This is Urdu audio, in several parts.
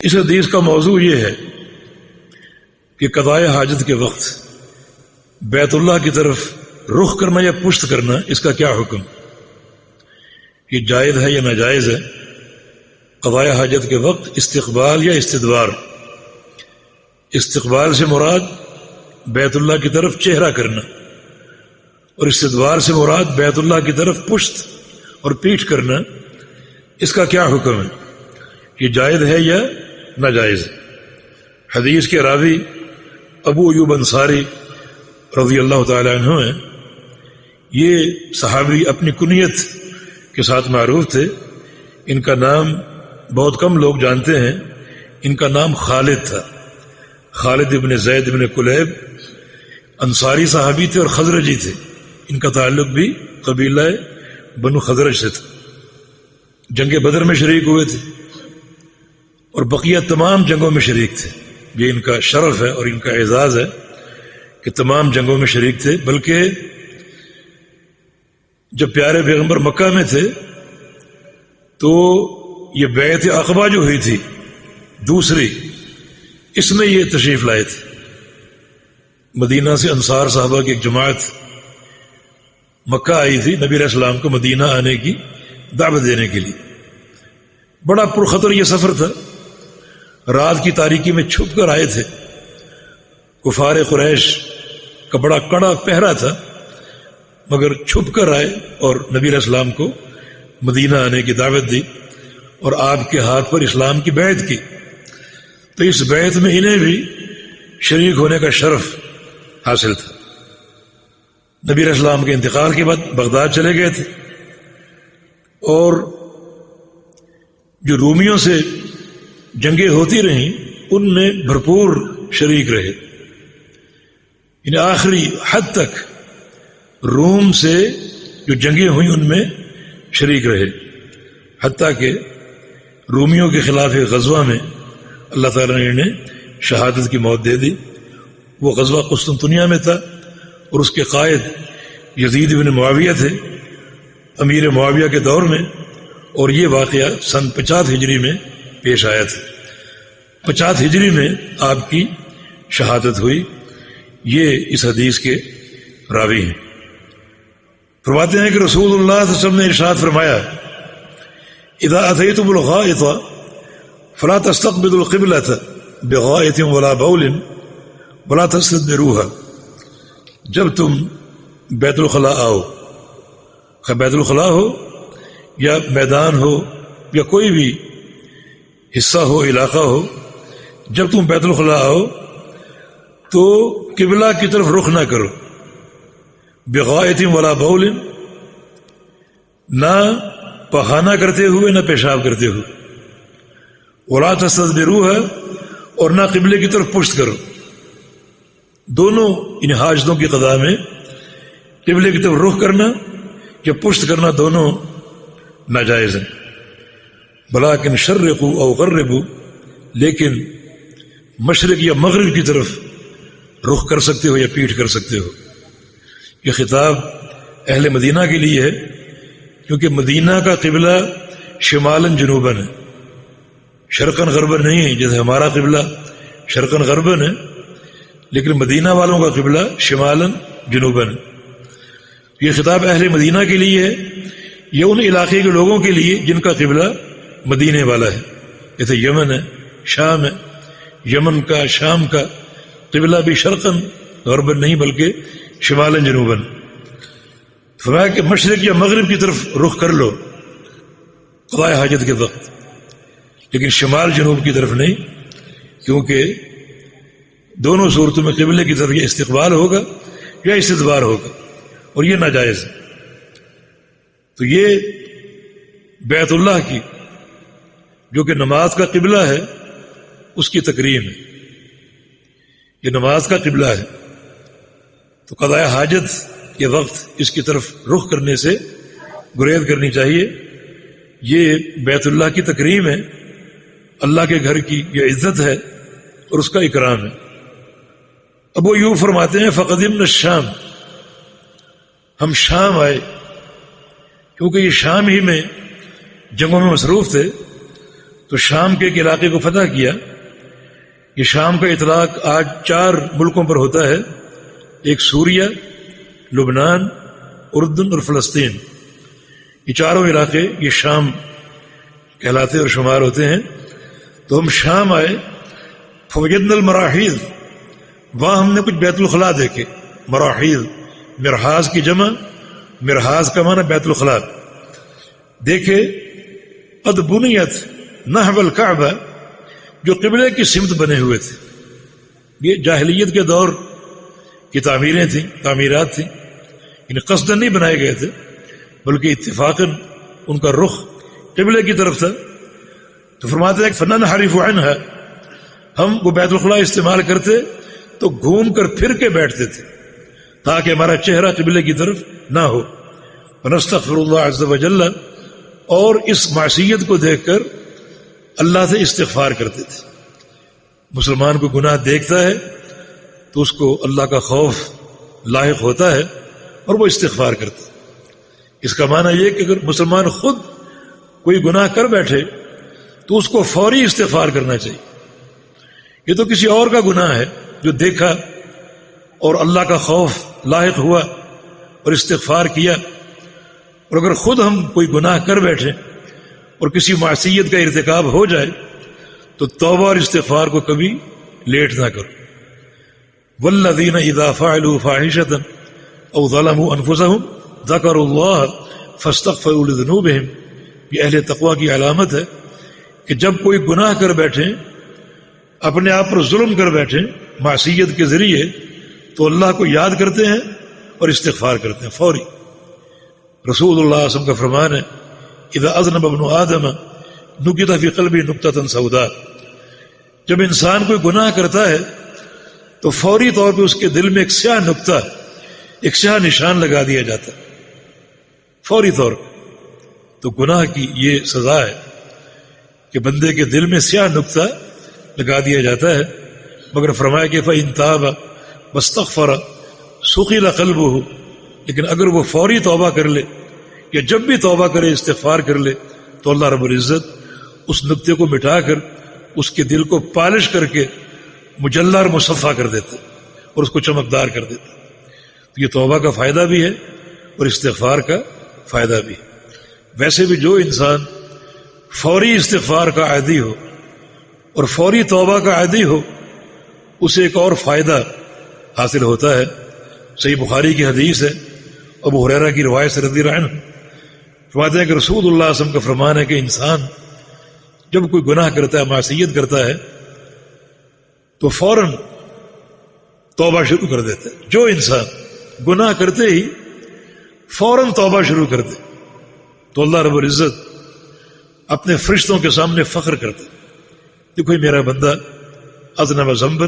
اس حدیث کا موضوع یہ ہے کہ قضاء حاجت کے وقت بیت اللہ کی طرف رخ کرنا یا پشت کرنا، اس کا کیا حکم، یہ جائز ہے یا ناجائز ہے؟ قضاء حاجت کے وقت استقبال یا استدبار؟ استقبال سے مراد بیت اللہ کی طرف چہرہ کرنا، اور استدبار سے مراد بیت اللہ کی طرف پشت اور پیٹھ کرنا، اس کا کیا حکم ہے؟ یہ جائز ہے یا ناجائز؟ حدیث کے راوی ابو ایوب انصاری رضی اللہ تعالی عنہ ہیں۔ یہ صحابی اپنی کنیت کے ساتھ معروف تھے، ان کا نام بہت کم لوگ جانتے ہیں۔ ان کا نام خالد تھا، خالد ابن زید ابن کلیب، انصاری صحابی تھے اور خزرجی تھے۔ ان کا تعلق بھی قبیلہ بنو خزرج سے تھا، جنگ بدر میں شریک ہوئے تھے اور بقیہ تمام جنگوں میں شریک تھے۔ یہ ان کا شرف ہے اور ان کا اعزاز ہے کہ تمام جنگوں میں شریک تھے۔ بلکہ جب پیارے پیغمبر مکہ میں تھے تو یہ بیعت عقبہ جو ہوئی تھی دوسری، اس میں یہ تشریف لائے تھے۔ مدینہ سے انصار صحابہ کی ایک جماعت مکہ آئی تھی، نبی علیہ السلام کو مدینہ آنے کی دعوت دینے کے لیے۔ بڑا پرخطر یہ سفر تھا، رات کی تاریکی میں چھپ کر آئے تھے۔ کفار قریش کا بڑا کڑا پہرا تھا، مگر چھپ کر آئے اور نبی علیہ السلام کو مدینہ آنے کی دعوت دی اور آپ کے ہاتھ پر اسلام کی بیعت کی۔ تو اس بیعت میں انہیں بھی شریک ہونے کا شرف حاصل تھا۔ نبی علیہ السلام کے انتقال کے بعد بغداد چلے گئے تھے، اور جو رومیوں سے جنگیں ہوتی رہیں ان میں بھرپور شریک رہے، یعنی آخری حد تک روم سے جو جنگیں ہوئیں ان میں شریک رہے، حتیٰ کہ رومیوں کے خلاف غزوہ میں اللہ تعالیٰ نے انہیں شہادت کی موت دے دی۔ وہ غزوہ قسطنطنیہ میں تھا، اور اس کے قائد یزید بن معاویہ تھے، امیر معاویہ کے دور میں، اور یہ واقعہ سن 50 ہجری میں پیش آیا تھا۔ 50 ہجری میں آپ کی شہادت ہوئی۔ یہ اس حدیث کے راوی ہیں۔ فرماتے ہیں کہ رسول اللہ صلی اللہ علیہ وسلم نے ارشاد فرمایا، اذا اتیتم الغائط فلا تستقبلوا القبلة بغائط ولا بول ولا تستدبروها۔ جب تم بیت الخلاء آؤ، بیت الخلاء ہو یا میدان ہو یا کوئی بھی حصہ ہو، علاقہ ہو، جب تم بیت الخلاء آؤ تو قبلہ کی طرف رخ نہ کرو، بغائط ولا بول، نہ پخانہ کرتے ہوئے نہ پیشاب کرتے ہوئے، ولا تستدبروها، اور نہ قبلے کی طرف پشت کرو۔ دونوں ان حاجتوں کی قضاء میں قبلے کی طرف رخ کرنا یا پشت کرنا دونوں ناجائز ہیں۔ بلاکن شرقوا او غربوا، لیکن مشرق یا مغرب کی طرف رخ کر سکتے ہو یا پیٹھ کر سکتے ہو۔ یہ خطاب اہل مدینہ کے لیے ہے، کیونکہ مدینہ کا قبلہ شمالاً جنوباً ہے، شرقاً غرباً نہیں ہے، جیسے ہمارا قبلہ شرقاً غرباً ہے، لیکن مدینہ والوں کا قبلہ شمالاً جنوباً ہے۔ یہ خطاب اہل مدینہ کے لیے ہے، یہ ان علاقے کے لوگوں کے لیے جن کا قبلہ مدینے والا ہے، جیسے یمن ہے، شام ہے۔ یمن کا، شام کا قبلہ بھی شرقاً غرباً نہیں بلکہ شمالاً جنوباً۔ فرمایا کہ مشرق یا مغرب کی طرف رخ کر لو قضاء حاجت کے وقت، لیکن شمال جنوب کی طرف نہیں، کیونکہ دونوں صورتوں میں قبلے کی طرف یا استقبال ہوگا یا استدبار ہوگا، اور یہ ناجائز ہے۔ تو یہ بیت اللہ کی، جو کہ نماز کا قبلہ ہے، اس کی تکریم ہے۔ یہ نماز کا قبلہ ہے، تو قضاء حاجت کے وقت اس کی طرف رخ کرنے سے گریز کرنی چاہیے۔ یہ بیت اللہ کی تکریم ہے، اللہ کے گھر کی یہ عزت ہے اور اس کا اکرام ہے۔ ابو ایوب فرماتے ہیں فقدمنا الشام، ہم شام آئے، کیونکہ یہ شام ہی میں جنگوں میں مصروف تھے، تو شام کے ایک علاقے کو فتح کیا. یہ شام کا اطلاق آج 4 ملکوں پر ہوتا ہے، ایک سوریہ، لبنان، اردن اور فلسطین. یہ چاروں علاقے یہ شام کہلاتے اور شمار ہوتے ہیں. تو ہم شام آئے، فوجدنا المراحیض، وہاں ہم نے کچھ بیت الخلاء دیکھے. مراحیض مرحاض کی جمع، مرحاض کا معنی بیت الخلاء. دیکھے قد بنیت نحو الکعبہ، جو قبلے کی سمت بنے ہوئے تھے. یہ جاہلیت کے دور کی تعمیریں تھیں، تعمیرات تھیں، یعنی قصداً نہیں بنائے گئے تھے بلکہ اتفاقاً ان کا رخ قبلے کی طرف تھا. تو فرماتے ہیں کہ فننحرف عنہا، ہم وہ بیت الخلاء استعمال کرتے تو گھوم کر پھر کے بیٹھتے تھے تاکہ ہمارا چہرہ قبلے کی طرف نہ ہو. ونستغفر اللہ عز وجل، اور اس معصیت کو دیکھ کر اللہ سے استغفار کرتے تھے. مسلمان کو گناہ دیکھتا ہے تو اس کو اللہ کا خوف لاحق ہوتا ہے اور وہ استغفار کرتا ہے. اس کا معنی یہ کہ اگر مسلمان خود کوئی گناہ کر بیٹھے تو اس کو فوری استغفار کرنا چاہیے. یہ تو کسی اور کا گناہ ہے جو دیکھا اور اللہ کا خوف لاحق ہوا اور استغفار کیا. اور اگر خود ہم کوئی گناہ کر بیٹھے اور کسی معصیت کا ارتکاب ہو جائے تو توبہ اور استغفار کو کبھی لیٹ نہ کرو. والذین اذا فعلوا فاحشة او ظلموا انفسهم ذکروا اللہ فاستغفروا لذنوبهم. یہ اہل تقوی کی علامت ہے کہ جب کوئی گناہ کر بیٹھے، اپنے آپ پر ظلم کر بیٹھے معصیت کے ذریعے، تو اللہ کو یاد کرتے ہیں اور استغفار کرتے ہیں فوری. رسول اللہ صلی اللہ علیہ وسلم کا فرمان ہے اذا اذنب ابن آدم نکت فی قلبی نکتۃ سوداء، جب انسان کوئی گناہ کرتا ہے تو فوری طور پہ اس کے دل میں ایک سیاہ نقطہ، ایک سیاہ نشان لگا دیا جاتا ہے فوری طور پہ. تو گناہ کی یہ سزا ہے کہ بندے کے دل میں سیاہ نقطہ لگا دیا جاتا ہے. مگر فرمایا کہ فَإِن تَابَ وَاسْتَغْفَرَ سُقِلَ قَلْبُهُ، لیکن اگر وہ فوری توبہ کر لے یا جب بھی توبہ کرے استغفار کر لے تو اللہ رب العزت اس نقطے کو مٹا کر اس کے دل کو پالش کر کے مجلہ اور مصفہ کر دیتا اور اس کو چمکدار کر دیتا. تو یہ توبہ کا فائدہ بھی ہے اور استغفار کا فائدہ بھی ہے. ویسے بھی جو انسان فوری استغفار کا عادی ہو اور فوری توبہ کا عادی ہو، اسے ایک اور فائدہ حاصل ہوتا ہے. صحیح بخاری کی حدیث ہے، ابو ہریرہ کی روایت سے رضی اللہ عنہ فرماتے ہیں کہ رسول اللہ صلی اللہ علیہ وسلم کا فرمان ہے کہ انسان جب کوئی گناہ کرتا ہے، معصیت کرتا ہے، تو فوراً توبہ شروع کر دیتا ہے. جو انسان گناہ کرتے ہی فوراً توبہ شروع کر دے تو اللہ رب العزت اپنے فرشتوں کے سامنے فخر کرتے، دیکھو یہ میرا بندہ اذنب ذنبا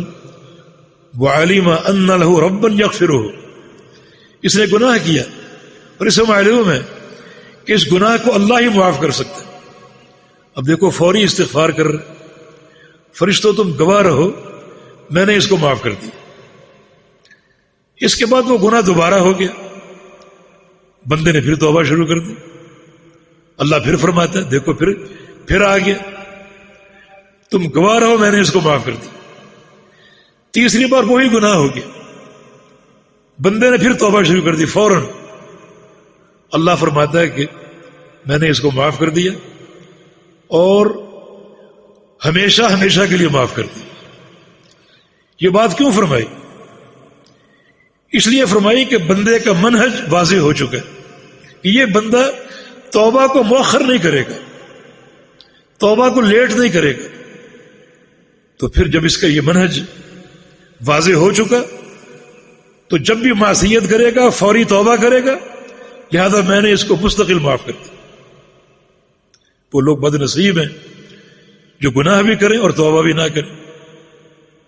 وعلم ان له ربا یغفرہ، اس نے گناہ کیا اور اسے معلوم ہے کہ اس گناہ کو اللہ ہی معاف کر سکتا ہے. اب دیکھو فوری استغفار کر رہے، فرشتوں تم گواہ رہو میں نے اس کو معاف کر دیا. اس کے بعد وہ گناہ دوبارہ ہو گیا، بندے نے پھر توبہ شروع کر دی. اللہ پھر فرماتا ہے دیکھو پھر آ گیا، تم گواہ رہو میں نے اس کو معاف کر دی. تیسری بار وہی گناہ ہو گیا، بندے نے پھر توبہ شروع کر دی. فوراً اللہ فرماتا ہے کہ میں نے اس کو معاف کر دیا اور ہمیشہ ہمیشہ کے لیے معاف کر دی. یہ بات کیوں فرمائی؟ اس لیے فرمائی کہ بندے کا منہج واضح ہو چکا ہے کہ یہ بندہ توبہ کو مؤخر نہیں کرے گا، توبہ کو لیٹ نہیں کرے گا. تو پھر جب اس کا یہ منہج واضح ہو چکا تو جب بھی معصیت کرے گا فوری توبہ کرے گا، لہذا میں نے اس کو مستقل معاف کر دیا. وہ لوگ بد نصیب ہیں جو گناہ بھی کریں اور توبہ بھی نہ کریں.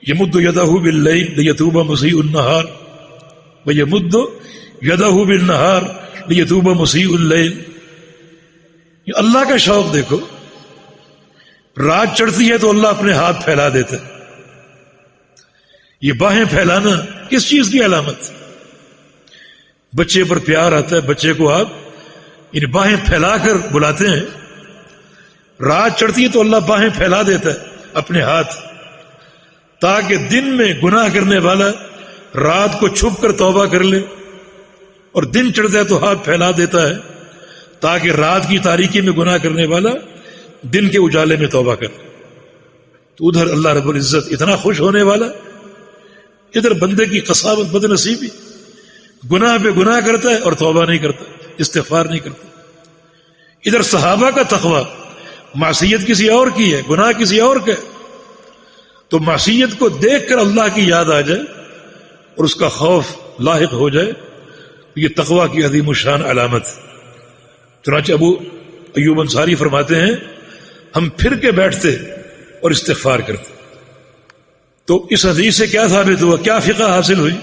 یمد یدہ باللیل لیتوب مسیء النہار ویمد یدہ بالنہار لیتوب مسیء اللیل. یہ اللہ کا شوق دیکھو، رات چڑھتی ہے تو اللہ اپنے ہاتھ پھیلا دیتا ہے. یہ باہیں پھیلانا کس چیز کی علامت؟ بچے پر پیار آتا ہے، بچے کو آپ باہیں پھیلا کر بلاتے ہیں، رات چڑھتی ہے تو اللہ باہیں پھیلا دیتا ہے اپنے ہاتھ، تاکہ دن میں گناہ کرنے والا رات کو چھپ کر توبہ کر لے، اور دن چڑھتا ہے تو ہاتھ پھیلا دیتا ہے تاکہ رات کی تاریکی میں گناہ کرنے والا دن کے اجالے میں توبہ کرے۔ تو ادھر اللہ رب العزت اتنا خوش ہونے والا، ادھر بندے کی قساوت بد نصیبی، گناہ پہ گناہ کرتا ہے اور توبہ نہیں کرتا، استغفار نہیں کرتا۔ ادھر صحابہ کا تقویٰ، معصیت کسی اور کی ہے، گناہ کسی اور کا ہے، تو معصیت کو دیکھ کر اللہ کی یاد آ جائے اور اس کا خوف لاحق ہو جائے، یہ تقویٰ کی عظیم الشان علامت ہے۔ چنانچہ ابو ایوب انصاری فرماتے ہیں ہم پھر کے بیٹھتے اور استغفار کرتے۔ تو اس حدیث سے کیا ثابت ہوا، کیا فقہ حاصل ہوئی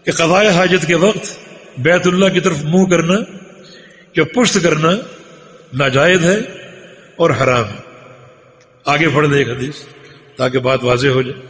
کہ قضاء حاجت کے وقت بیت اللہ کی طرف منہ کرنا یا پشت کرنا ناجائز ہے اور حرام ہے۔ آگے پڑھ دیں ایک حدیث تاکہ بات واضح ہو جائے۔